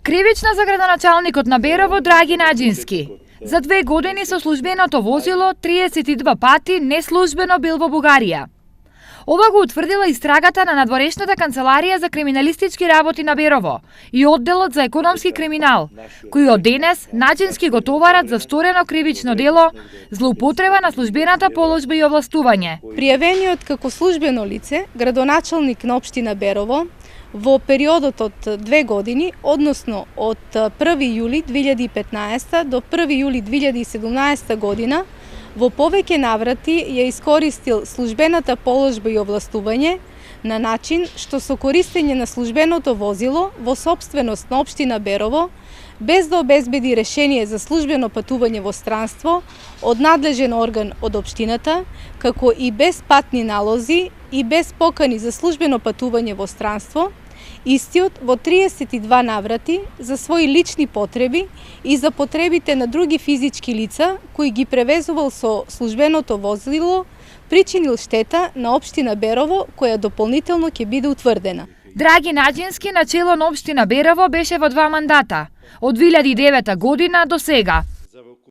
Кривична за градоначалникот на Берово Драги Наџински. За 2 години со службеното возило 32 пати неслужбено бил во Бугарија. Ова го утврдила истрагата на надворешната канцеларија за криминалистички работи на Берово и одделот за економски криминал, кои од денес Наџински го товарат за сторено кривично дело, злоупотреба на службената положба и овластување. Пријавениот како службено лице, градоначалник на општина Берово, во периодот од 2 години, односно од 1 јули 2015 до 1 јули 2017 година, во повеќе наврати ја искористил службената положба и овластување на начин што со користење на службеното возило во сопственост на општина Берово, без да обезбеди решение за службено патување во странство од надлежен орган од општината, како и без патни налози и без покани за службено патување во странство, истиот во 32 наврати за своји лични потреби и за потребите на други физички лица кои ги превезувал со службеното возило, причинил штета на општина Берово која дополнително ќе биде утврдена. Драги Наџински на чело на општина Берово беше во 2 мандата, од 2009 година до сега.